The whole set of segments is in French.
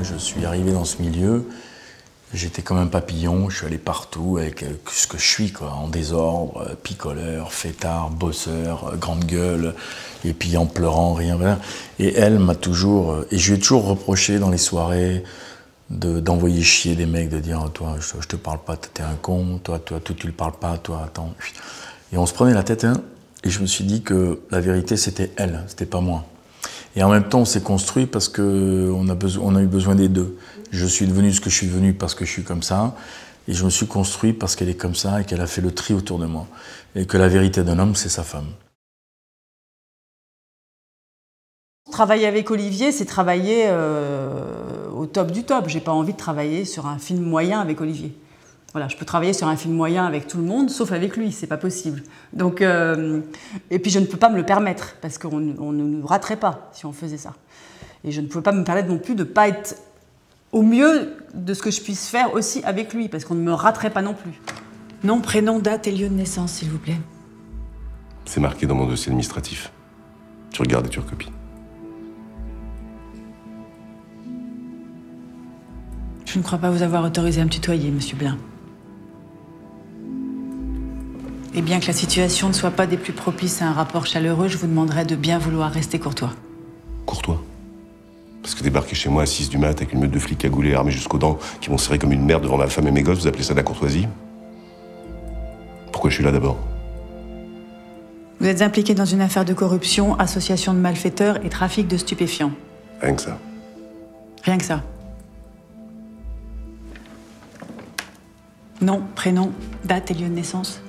moi je suis arrivé dans ce milieu, j'étais comme un papillon, je suis allé partout avec ce que je suis, quoi, en désordre, picoleur, fêtard, bosseur, grande gueule, et puis en pleurant, rien, rien. Et elle m'a toujours, et je lui ai toujours reproché dans les soirées d'envoyer chier des mecs, de dire toi je te parle pas, t'es un con, toi tu le parles pas, toi attends. Et on se prenait la tête, hein, et je me suis dit que la vérité c'était elle, c'était pas moi. Et en même temps on s'est construit parce qu'on a eu besoin des deux. Je suis devenu ce que je suis devenu parce que je suis comme ça, et je me suis construit parce qu'elle est comme ça et qu'elle a fait le tri autour de moi. Et que la vérité d'un homme c'est sa femme. Travailler avec Olivier, c'est travailler au top du top. J'ai pas envie de travailler sur un film moyen avec Olivier. Voilà, je peux travailler sur un film moyen avec tout le monde, sauf avec lui, c'est pas possible. Donc, et puis je ne peux pas me le permettre, parce qu'on ne nous raterait pas si on faisait ça. Et je ne pouvais pas me permettre non plus de ne pas être au mieux de ce que je puisse faire aussi avec lui, parce qu'on ne me raterait pas non plus. Nom, prénom, date et lieu de naissance, s'il vous plaît. C'est marqué dans mon dossier administratif. Tu regardes et tu recopies. Je ne crois pas vous avoir autorisé à me tutoyer, monsieur Blin. Et bien que la situation ne soit pas des plus propices à un rapport chaleureux, je vous demanderai de bien vouloir rester courtois. Courtois? Parce que débarquer chez moi à 6 du mat avec une meute de flics cagoulés, armés jusqu'aux dents, qui vont serrer comme une merde devant ma femme et mes gosses, vous appelez ça de la courtoisie? Pourquoi je suis là d'abord? Vous êtes impliqué dans une affaire de corruption, association de malfaiteurs et trafic de stupéfiants. Rien que ça. Rien que ça. Nom, prénom, date et lieu de naissance.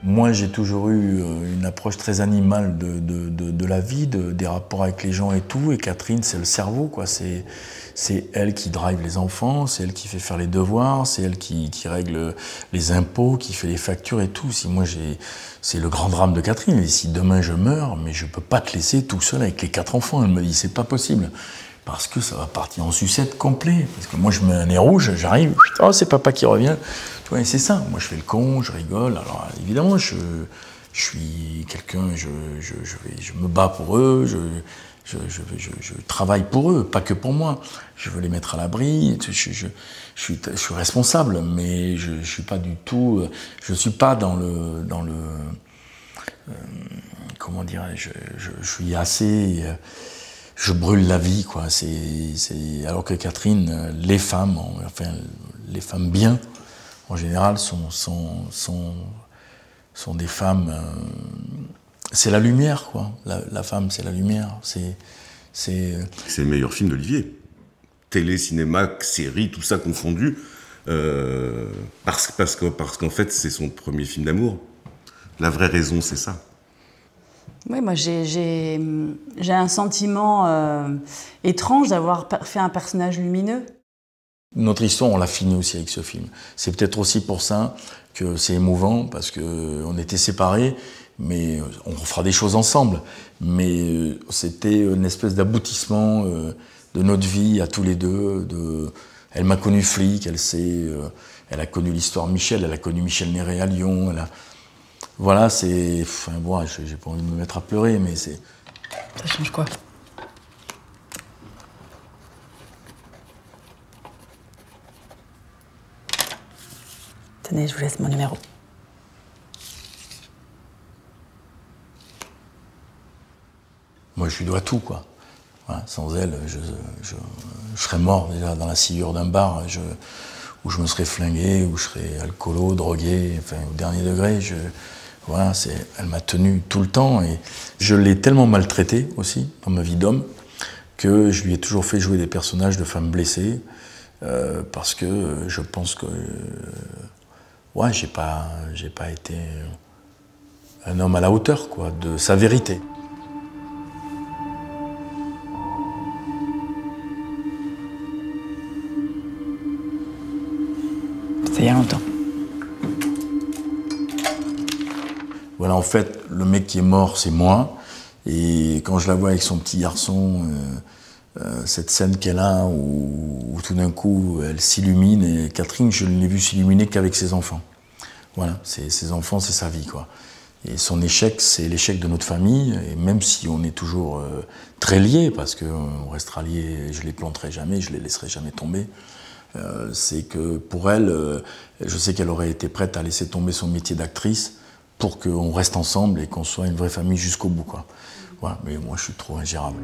Moi, j'ai toujours eu une approche très animale de la vie, des rapports avec les gens et tout. Et Catherine, c'est le cerveau, quoi. C'est elle qui drive les enfants, c'est elle qui fait faire les devoirs, c'est elle qui règle les impôts, qui fait les factures et tout. Si moi, c'est le grand drame de Catherine. Et si demain je meurs, mais je peux pas te laisser tout seul avec les 4 enfants. Elle me dit, c'est pas possible. Parce que ça va partir en sucette complet. Parce que moi, je mets un nez rouge, j'arrive, oh, c'est papa qui revient. Tu vois, et c'est ça. Moi, je fais le con, je rigole. Alors, évidemment, je suis quelqu'un, je me bats pour eux, je travaille pour eux, pas que pour moi. Je veux les mettre à l'abri, je suis responsable, mais je suis pas du tout, je suis pas dans le comment dirais-je, je suis assez... Je brûle la vie, quoi. Alors que Catherine, les femmes, enfin les femmes bien, en général, sont des femmes. C'est la lumière, quoi. La femme, c'est la lumière. C'est le meilleur film d'Olivier. Télé, cinéma, série, tout ça confondu. Parce qu'en fait, c'est son premier film d'amour. La vraie raison, c'est ça. Oui, moi j'ai un sentiment étrange d'avoir fait un personnage lumineux. Notre histoire, on l'a finie aussi avec ce film. C'est peut-être aussi pour ça que c'est émouvant, parce qu'on était séparés, mais on fera des choses ensemble. Mais c'était une espèce d'aboutissement de notre vie à tous les deux. Elle m'a connu flic, elle a connu l'histoire de Michel, elle a connu Michel Néré à Lyon. Voilà, c'est... Enfin, bon, j'ai pas envie de me mettre à pleurer, mais c'est... Ça change quoi? Tenez, je vous laisse mon numéro. Moi, je lui dois tout, quoi. Voilà, sans elle, je serais mort déjà dans la sciure d'un bar, où je me serais flingué, où je serais alcoolo, drogué, enfin, au dernier degré. Voilà, elle m'a tenu tout le temps, et je l'ai tellement maltraitée aussi dans ma vie d'homme que je lui ai toujours fait jouer des personnages de femmes blessées, parce que je pense que ouais, j'ai pas été un homme à la hauteur, quoi, de sa vérité. Ça y a longtemps. Voilà, en fait, le mec qui est mort, c'est moi. Et quand je la vois avec son petit garçon, cette scène qu'elle a où tout d'un coup elle s'illumine, et Catherine, je ne l'ai vue s'illuminer qu'avec ses enfants. Voilà, ses enfants, c'est sa vie, quoi. Et son échec, c'est l'échec de notre famille, et même si on est toujours très liés, parce qu'on restera liés, je les planterai jamais, je les laisserai jamais tomber, c'est que pour elle, je sais qu'elle aurait été prête à laisser tomber son métier d'actrice pour qu'on reste ensemble et qu'on soit une vraie famille jusqu'au bout, quoi. Voilà, mais moi, je suis trop ingérable.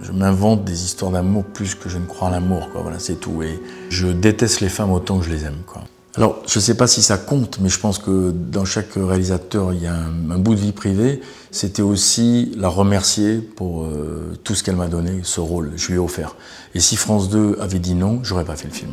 Je m'invente des histoires d'amour plus que je ne crois à l'amour, quoi. Voilà, c'est tout. Et je déteste les femmes autant que je les aime, quoi. Alors, je ne sais pas si ça compte, mais je pense que dans chaque réalisateur, il y a un bout de vie privée. C'était aussi la remercier pour tout ce qu'elle m'a donné, ce rôle. Je lui ai offert. Et si France 2 avait dit non, j'aurais pas fait le film.